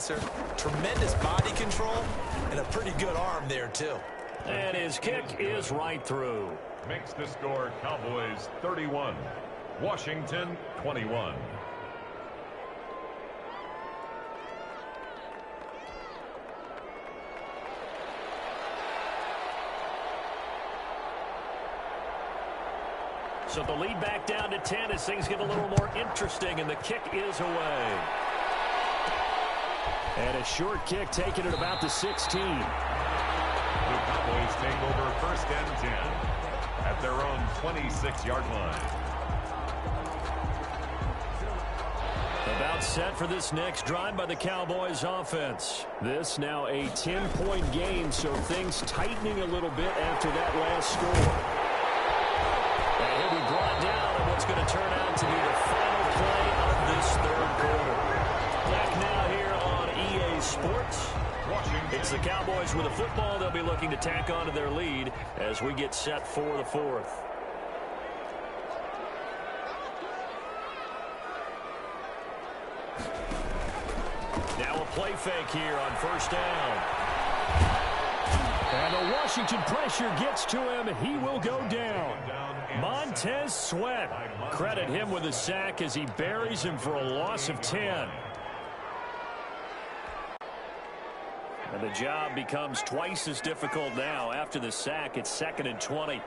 passer, tremendous body control, and a pretty good arm there, too. And his kick is right through. Makes the score Cowboys 31, Washington 21. So the lead back down to 10 as things get a little more interesting, and the kick is away. And a short kick taken at about the 16. The Cowboys take over first and 10 at their own 26-yard line. About set for this next drive by the Cowboys offense. This now a 10-point game, so things tightening a little bit after that last score. And he'll be brought down on what's going to turn out to be the final play of this third quarter. Back now here on EA Sports. It's the Cowboys with a football. They'll be looking to tack on to their lead as we get set for the fourth. Now a play fake here on first down. And the Washington pressure gets to him. He will go down. Montez Sweat. Credit him with a sack as he buries him for a loss of 10. And the job becomes twice as difficult now. After the sack, it's 2nd and 20.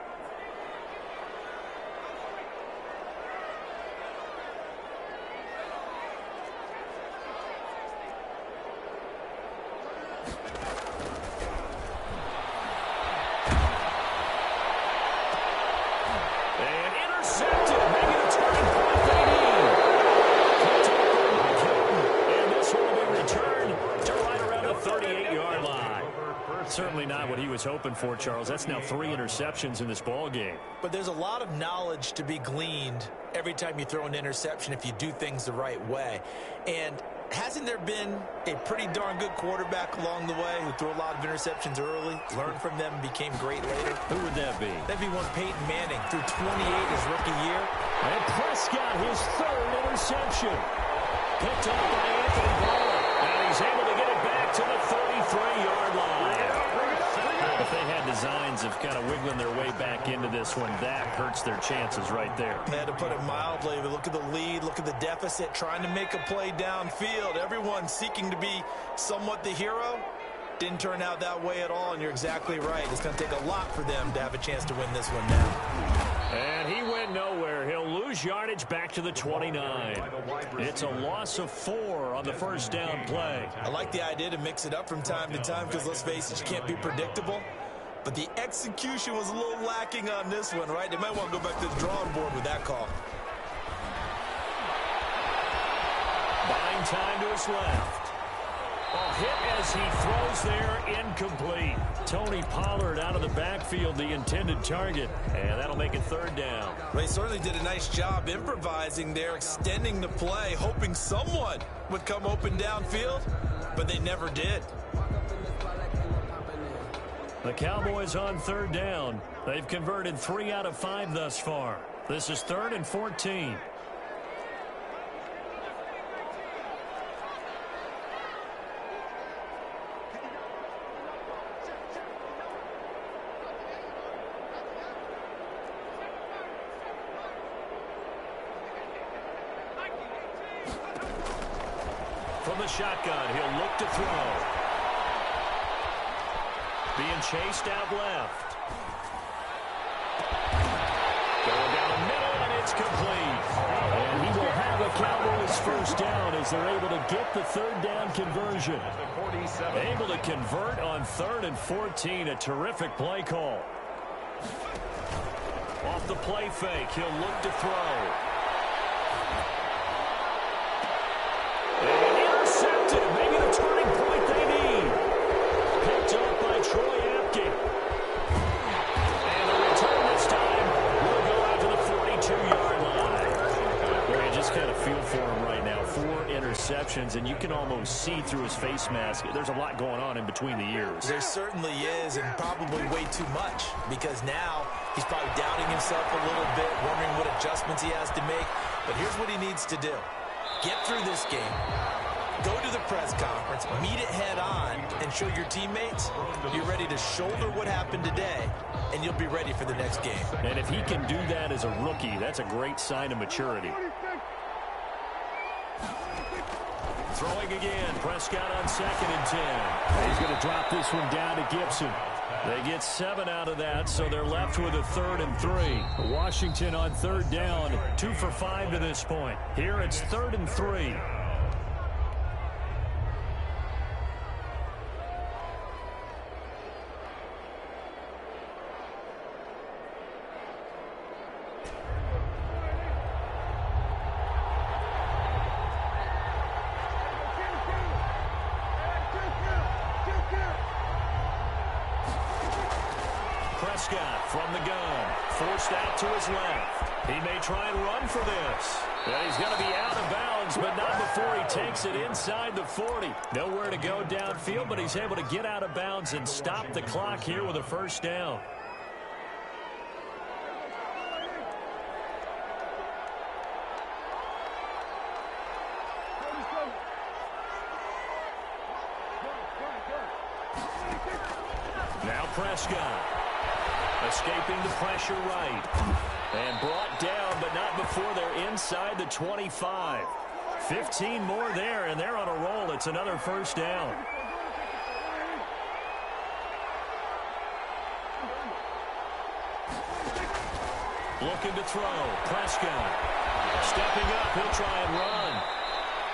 Certainly not what he was hoping for, Charles. That's now 3 interceptions in this ball game. But there's a lot of knowledge to be gleaned every time you throw an interception if you do things the right way. And hasn't there been a pretty darn good quarterback along the way who threw a lot of interceptions early, learned from them, and became great later? Who would that be? That'd be one Peyton Manning, threw 28 his rookie year. And Prescott, his 3rd interception. Picked up by Anthony Barr. And he's able to get it back to the 33-yard line. If they had designs of kind of wiggling their way back into this one, that hurts their chances right there. They had to put it mildly, but look at the lead, look at the deficit, trying to make a play downfield. Everyone seeking to be somewhat the hero. Didn't turn out that way at all, and you're exactly right. It's going to take a lot for them to have a chance to win this one now. And he went nowhere. He'll lose yardage back to the 29. It's a loss of 4 on the first down play. I like the idea to mix it up from time to time because, let's face it, you can't be predictable. But the execution was a little lacking on this one, right? They might want to go back to the drawing board with that call. Buying time to his left. A hit as he throws there, incomplete. Tony Pollard out of the backfield, the intended target, and that'll make it 3rd down. They certainly did a nice job improvising there, extending the play, hoping someone would come open downfield, but they never did. The Cowboys on 3rd down. They've converted 3 out of 5 thus far. This is 3rd and 14. From the shotgun, he'll look to throw. Being chased out left. Going down the middle, and it's complete. And he will have a Cowboys first down as they're able to get the 3rd down conversion. Able to convert on 3rd and 14. A terrific play call. Off the play fake, he'll look to throw. And intercepted. Maybe the turning point they need. Picked up by Troy Apke. And the return this time will go out to the 42-yard line. Where you just kind of feel for him right now. 4 interceptions, and you can almost see through his face mask. There's a lot going on in between the ears. There certainly is, and probably way too much, because now he's probably doubting himself a little bit, wondering what adjustments he has to make. But here's what he needs to do. Get through this game. Go to the press conference, meet it head on, and show your teammates you're ready to shoulder what happened today, and you'll be ready for the next game. And if he can do that as a rookie, that's a great sign of maturity. Throwing again, Prescott on 2nd and 10. He's going to drop this one down to Gibson. They get 7 out of that, so they're left with a 3rd and 3. Washington on 3rd down, 2 for 5 to this point. Here it's 3rd and 3. Prescott from the gun, forced out to his left. He may try and run for this. And he's going to be out of bounds, but not before he takes it inside the 40. Nowhere to go downfield, but he's able to get out of bounds and stop the clock here with a 1st down. Now Prescott. Escaping the pressure right. And brought down, but not before they're inside the 25. 15 more there, and they're on a roll. It's another 1st down. Looking to throw. Prescott. Stepping up, he'll try and run.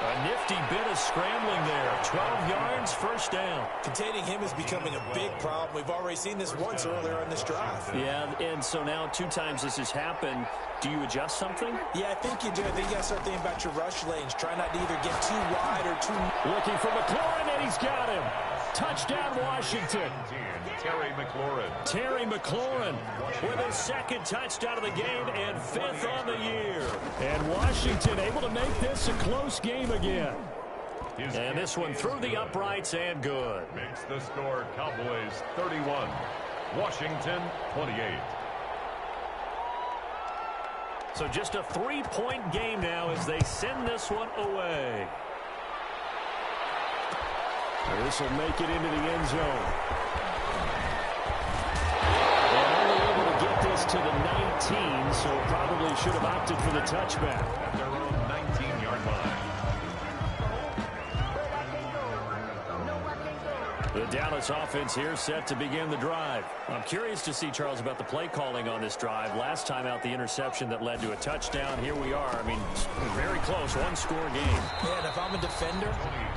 A nifty bit of scrambling there. 12 yards, 1st down. Containing him is becoming a big problem. We've already seen this once earlier in this drive. Yeah, and so now 2 times this has happened. Do you adjust something? Yeah, I think you do. I think you got to start thinking about your rush lanes. Try not to either get too wide or too... Looking for McLaurin, and he's got him. Touchdown, Washington. Terry McLaurin. Terry McLaurin with his 2nd touchdown of the game and 5th on the year. And Washington able to make this a close game again. And this one through the uprights and good. Makes the score Cowboys 31, Washington 28. So just a 3-point game now as they send this one away. This will make it into the end zone. And only able to get this to the 19, so probably should have opted for the touchback. At their own 19-yard line. The Dallas offense here set to begin the drive. I'm curious to see, Charles, about the play calling on this drive. Last time out, the interception that led to a touchdown. Here we are. I mean, very close, 1-score game. Yeah, and if I'm a defender,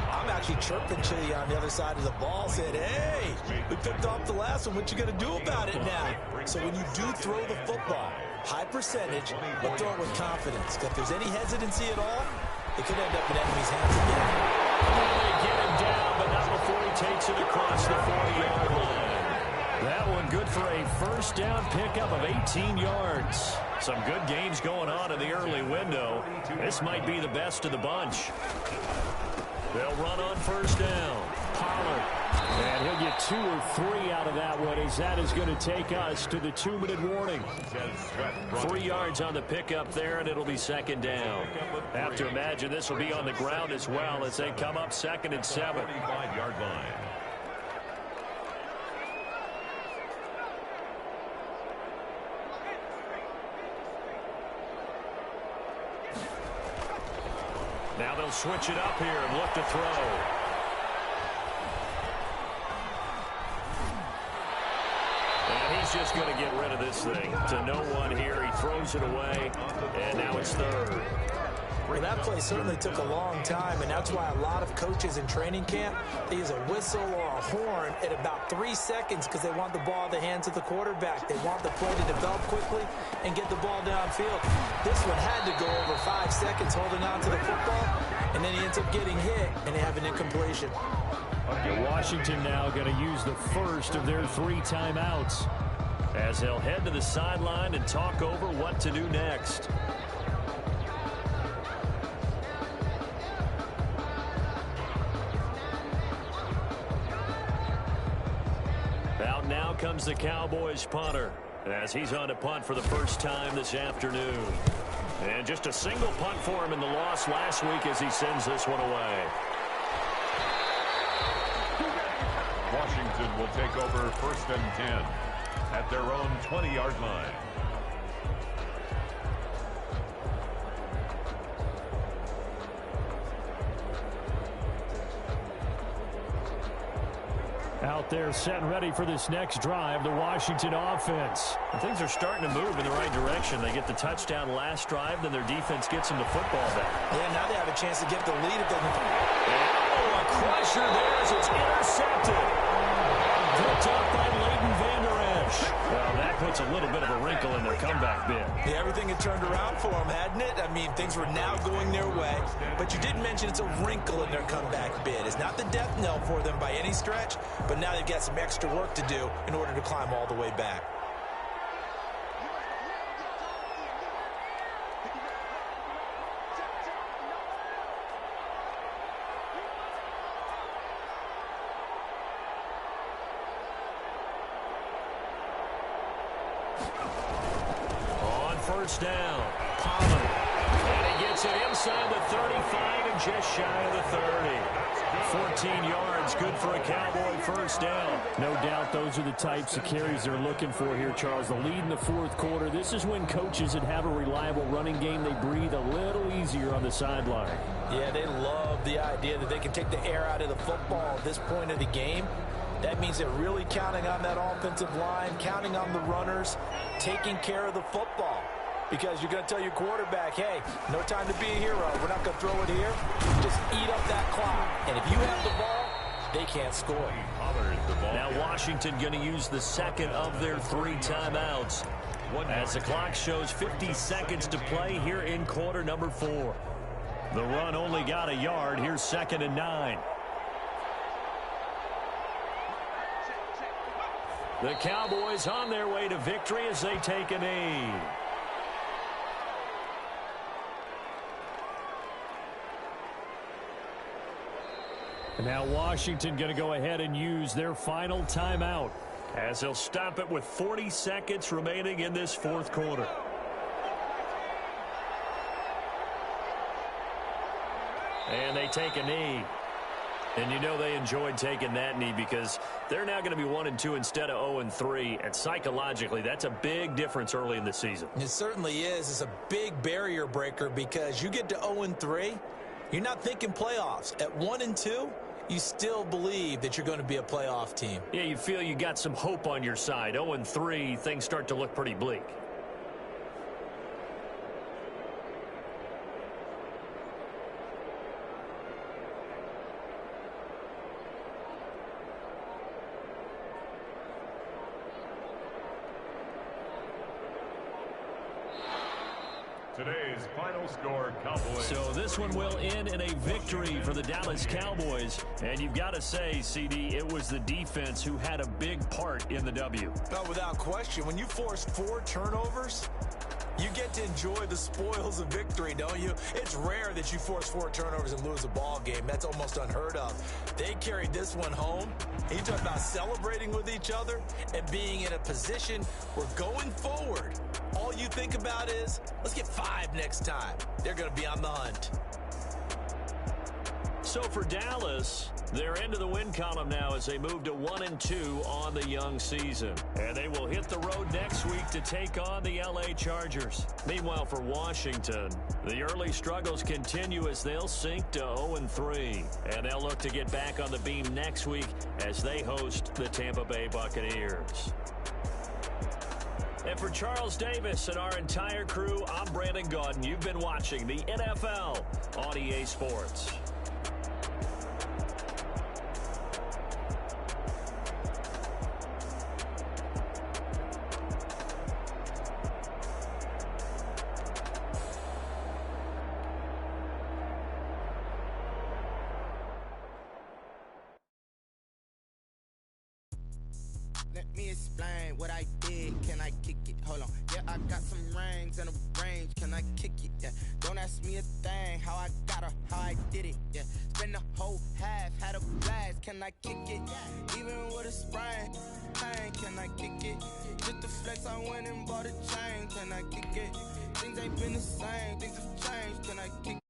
I'm actually chirping to you on the other side of the ball, saying, hey, we picked off the last one. What you going to do about it now? So when you do throw the football, high percentage, but throw it with confidence. If there's any hesitancy at all, it could end up in enemy's hands again. They get him down, but not before he takes it across the 40-yard line. That one good for a 1st down pickup of 18 yards. Some good games going on in the early window. This might be the best of the bunch. They'll run on 1st down. Pollard. And he'll get 2 or 3 out of that one as that is going to take us to the 2-minute warning. 3 yards on the pickup there, and it'll be 2nd down. Have to imagine this will be on the ground as well as they come up 2nd and 7. 45-yard line. Now they'll switch it up here and look to throw. And he's just going to get rid of this thing to no one here. He throws it away, and now it's 3rd. Well, that play certainly took a long time, and that's why a lot of coaches in training camp, they use a whistle or a horn at about 3 seconds because they want the ball in the hands of the quarterback. They want the play to develop quickly and get the ball downfield. This one had to go over 5 seconds holding on to the football, and then he ends up getting hit, and they have an incompletion. And Washington now going to use the first of their 3 timeouts as they'll head to the sideline and talk over what to do next. Out now comes the Cowboys punter as he's on to punt for the first time this afternoon. And just a single punt for him in the loss last week as he sends this one away. Washington will take over 1st and 10 at their own 20-yard line. Out there set and ready for this next drive, the Washington offense. And things are starting to move in the right direction. They get the touchdown last drive, then their defense gets them the football back. Yeah, now they have a chance to get the lead if they can. Oh, a crusher there as it's intercepted. Picked up by Leighton Vander Esch. Well, that puts a little bit of a wrinkle in their comeback bid. Yeah, everything had turned around for them, hadn't it? I mean, things were now going their way. But you did mention it's a wrinkle in their comeback bid. It's not the death knell for them by any stretch, but now they've got some extra work to do in order to climb all the way back. First down. Pollard. And he gets it inside the 35 and just shy of the 30. 14 yards, good for a Cowboy first down. No doubt those are the types of carries they're looking for here, Charles. The lead in the fourth quarter. This is when coaches that have a reliable running game, they breathe a little easier on the sideline. Yeah, they love the idea that they can take the air out of the football at this point of the game. That means they're really counting on that offensive line, counting on the runners, taking care of the football. Because you're going to tell your quarterback, hey, no time to be a hero. We're not going to throw it here. Just eat up that clock. And if you have the ball, they can't score. Now Washington going to use the second of their 3 timeouts. As the clock shows 50 seconds to play here in quarter number 4. The run only got a yard. Here's 2nd and 9. The Cowboys on their way to victory as they take a knee. And now Washington going to go ahead and use their final timeout as they'll stop it with 40 seconds remaining in this fourth quarter. And they take a knee. And you know they enjoyed taking that knee because they're now going to be 1-2 instead of 0-3. And psychologically, that's a big difference early in the season. It certainly is. It's a big barrier breaker because you get to 0-3, you're not thinking playoffs. At 1-2, you still believe that you're going to be a playoff team. Yeah, you feel you got some hope on your side. 0-3, things start to look pretty bleak. Today's final score, Cowboys. So this one will end in a victory for the Dallas Cowboys. And you've got to say, CD, it was the defense who had a big part in the W. No, without question. When you force 4 turnovers, you get to enjoy the spoils of victory, don't you? It's rare that you force 4 turnovers and lose a ball game. That's almost unheard of. They carried this one home. And you talk about celebrating with each other and being in a position where going forward, all you think about is, let's get 5 next time. They're going to be on the hunt. So for Dallas, they're into the win column now as they move to 1-2 on the young season. And they will hit the road next week to take on the LA Chargers. Meanwhile, for Washington, the early struggles continue as they'll sink to 0-3. And they'll look to get back on the beam next week as they host the Tampa Bay Buccaneers. And for Charles Davis and our entire crew, I'm Brandon Gaudin. You've been watching the NFL on EA Sports. Let me explain what I did. Can I kick it? Hold on. Yeah, I got some rings and a range. Can I kick it? Yeah. Don't ask me a thing. How I got her, how I did it. Yeah. Spend the whole half, had a blast. Can I kick it? Even with a sprain. Pain, can I kick it? Just the flex, I went and bought a chain. Can I kick it? Things ain't been the same. Things have changed. Can I kick